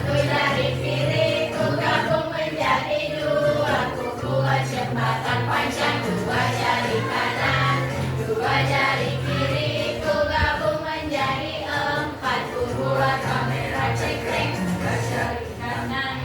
Satu jari kiri ku gabung menjadi dua, ku buat jembatan panjang. Dua jari kanan, dua jari kiri ku gabung menjadi empat, ku buat kamera cekrek. Dua jari kanan,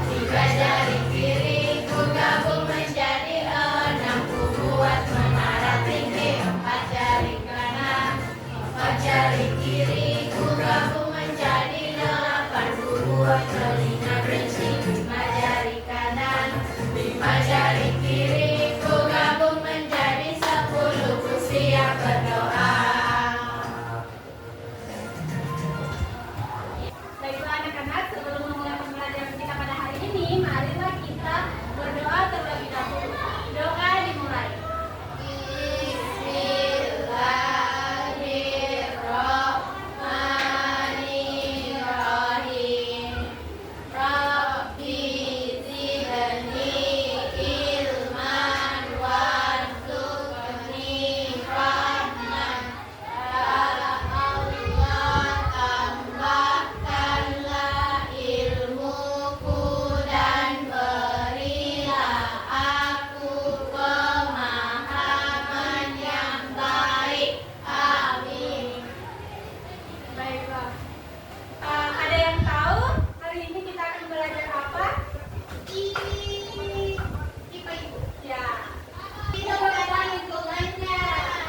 tiga jari kiri ku gabung menjadi enam, ku buat menara tinggi. Empat jari kanan, empat jari kiri ku gabung menjadi delapan, ku buat telinga kerinci. Lima jari kanan, lima jari kiri ku gabung menjadi sepuluh, ku siap berdoa. Baiklah anak-anak, sebelum memulai pembelajaran kita pada hari ini, marilah kita berdoa terlebih dahulu. Doa dimulai. Bismillahirrahmanirrahim. Rabbi zidni ilman warzuqni rahman. Ya Allah, tambahkanlah ilmuku dan berilah aku pemahaman yang baik. Amin. Baiklah. Ada yang tahu hari ini kita akan belajar apa? IPA Ibu. Ya. Kita belajar lingkungannya.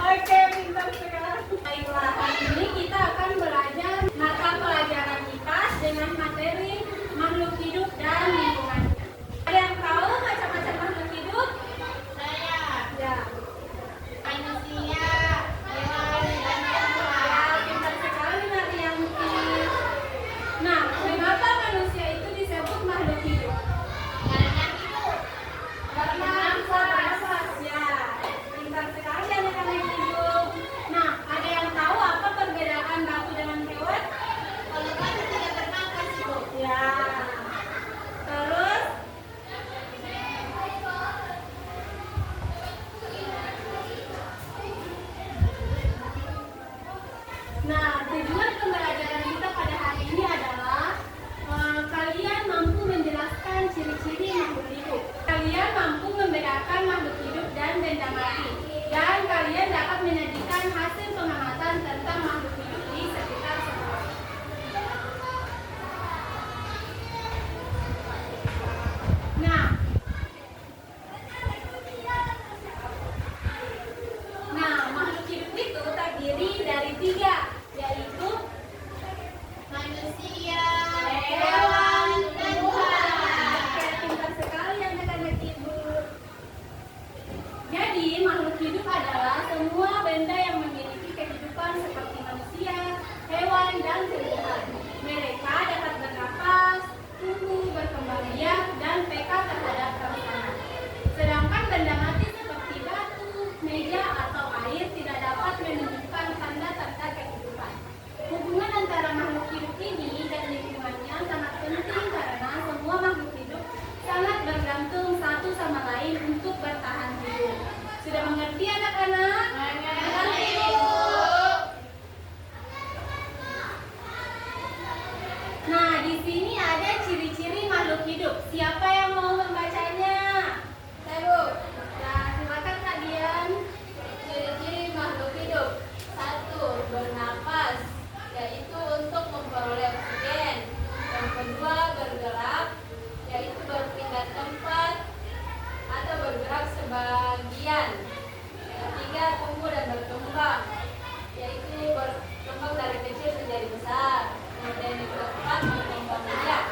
Oke, pintar sekali. Baiklah, hari ini kita akan belajar mata pelajaran IPAS dengan materi makhluk hidup dan lingkungannya. Ada yang tahu macam-macam makhluk hidup? Saya Ya. manusia, hewan, dan tumbuhan. Ya, pintar sekali Marianti. Nah, mengapa manusia itu disebut makhluk hidup? Karena hidup. Bernafas. Ya, pintar sekali anak-anak hidup. Nah, ada yang tahu apa perbedaan batu dengan hewan? Kalau batu tidak bernafas, Ibu. Ya. Terus, nah, tujuan pembelajaran kita pada hari ini adalah kalian mampu menjelaskan ciri-ciri makhluk hidup. Kalian mampu membedakan makhluk hidup dan benda mati. Dan kalian dapat menyajikan hasil pengamatan tentang makhluk hidup di sekitar sekolah. Nah, makhluk hidup itu terdiri dari tiga, yaitu Manusia, hewan, dan tumbuhan. Oke, pintar sekali anak-anak ibu. Jadi, makhluk hidup adalah semua benda yang memiliki kehidupan seperti manusia, hewan, dan tumbuhan. Mereka dapat bernafas, tumbuh, berkembang biak, dan peka terhadap rongsokan. Sedangkan benda mati seperti batu, meja, atau air tidak dapat menunjukkan tanda-tanda kehidupan. Hubungan antara makhluk hidup ini dan lingkungannya sangat penting karena semua makhluk hidup sangat bergantung satu sama lain untuk bertahan hidup. Sudah mengerti anak-anak? Mengerti, Ibu. Nah, di sini ada ciri-ciri makhluk hidup. Siapa yang mau membacanya? Saya, Bu. Nah, silakan Kak Dian. Ciri-ciri makhluk hidup. 1. Bernafas, yaitu untuk memperoleh oksigen. Yang kedua, bergerak, yaitu berpindah tempat atau bergerak sebagian. Yang ketiga, tumbuh dan berkembang, yaitu berkembang dari kecil menjadi besar. Kemudian yang keempat, berkembang biak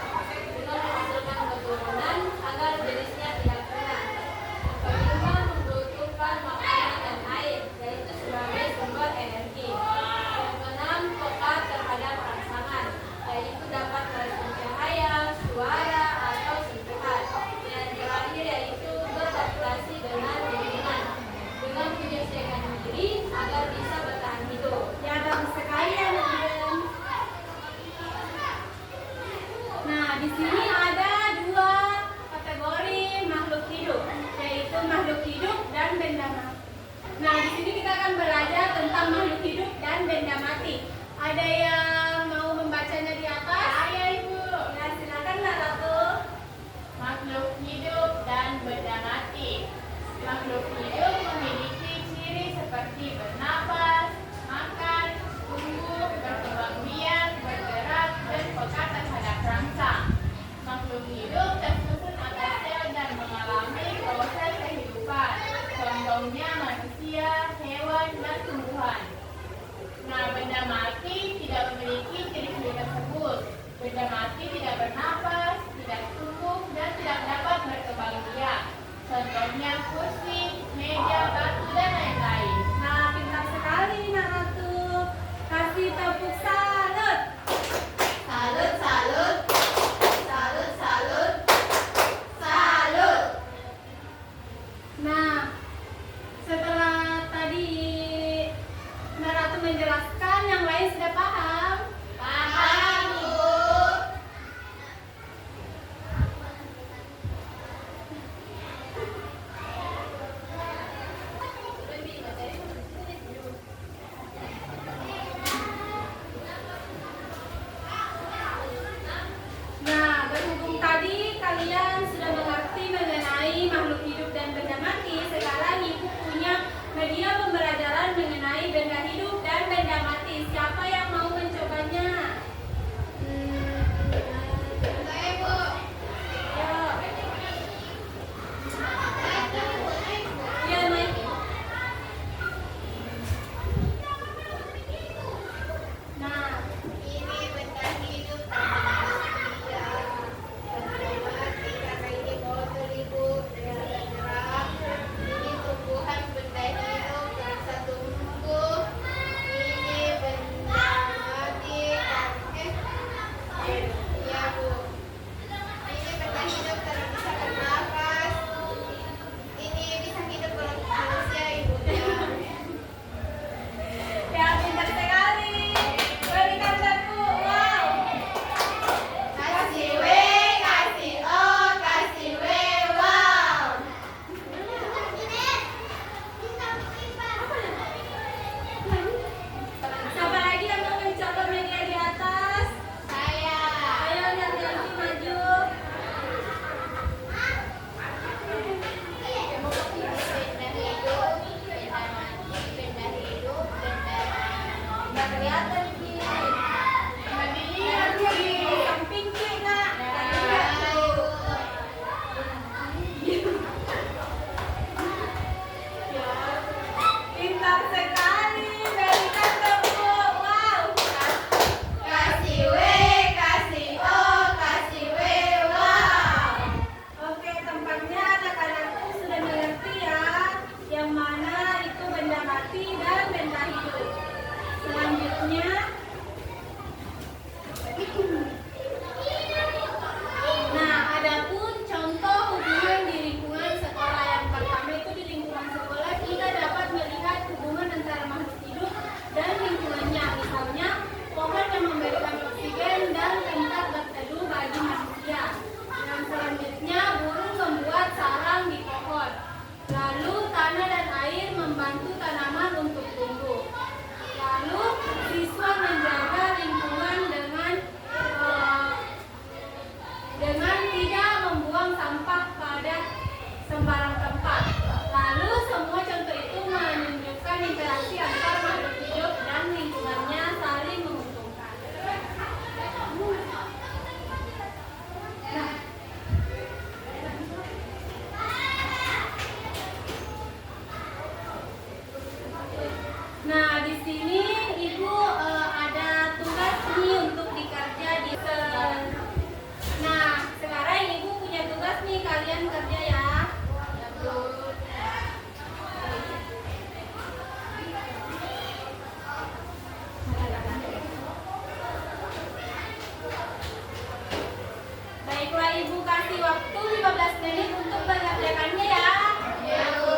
dengan menghasilkan keturunan agar jenisnya tidak punah. Yang kelima, membutuhkan makanan dan air, yaitu sebagai sumber energi. Yang keenam, peka terhadap rangsangan, yaitu dapat merespon cahaya, suara, atau sentuhan. Dan terakhir yaitu beradaptasi dengan lingkungan dengan menyesuaikan diri agar bisa bertahan hidup. Ya, bagus sekali anak Dian. Nah, di sini ada dua kategori makhluk hidup, yaitu makhluk hidup dan benda mati. Nah, di sini kita akan belajar tentang makhluk hidup dan benda mati. Ada yang mau membacanya di atas? Saya, Ibu. Ya, silakan. sembarang tempat. Lalu semua contoh itu menunjukkan interaksi antar makhluk hidup dan lingkungannya saling menguntungkan. Nah, di sini Ibu ada tugas nih untuk dikerja di Nah, sekarang Ibu punya tugas nih, kalian kerja ya. Baiklah, Ibu kasih waktu 15 menit untuk mengerjakannya ya. Ya, Bu.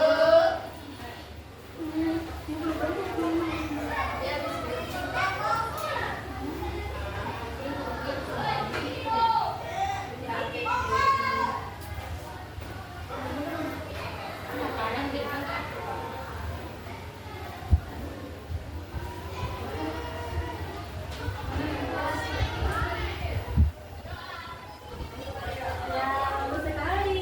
Ya, bagus sekali.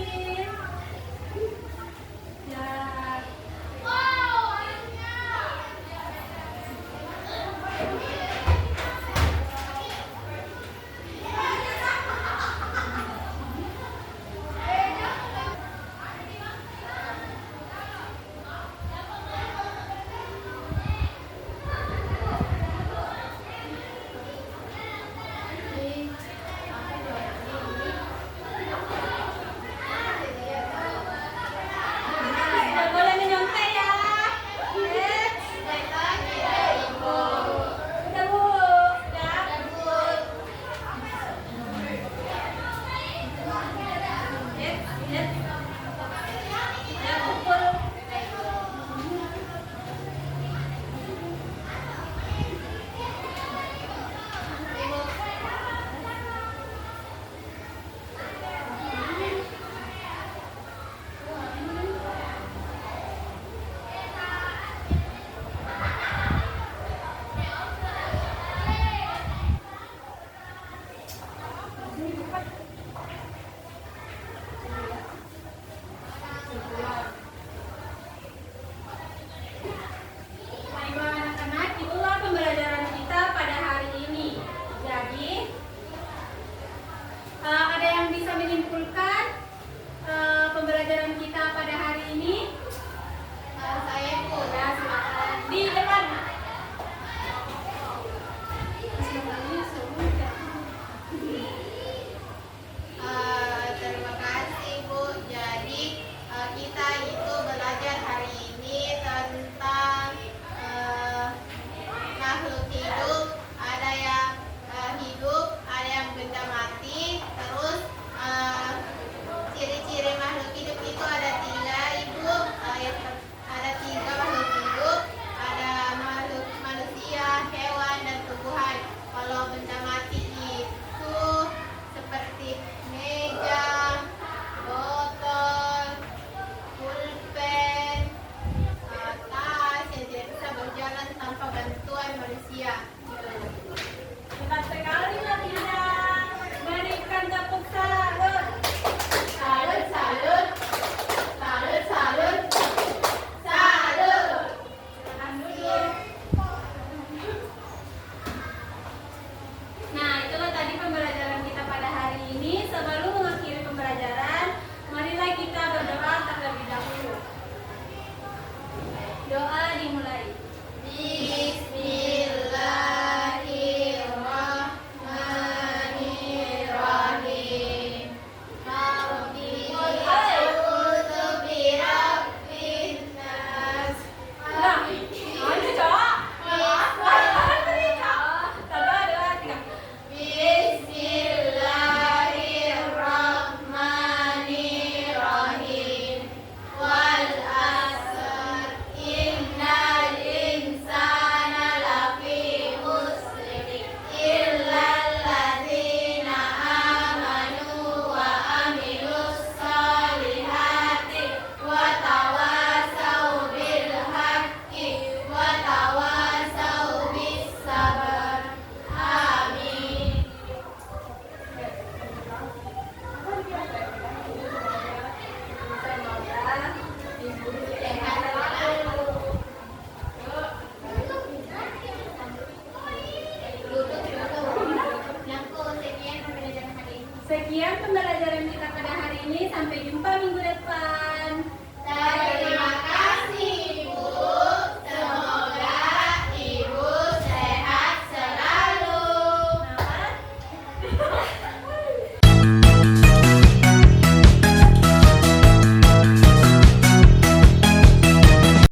depan.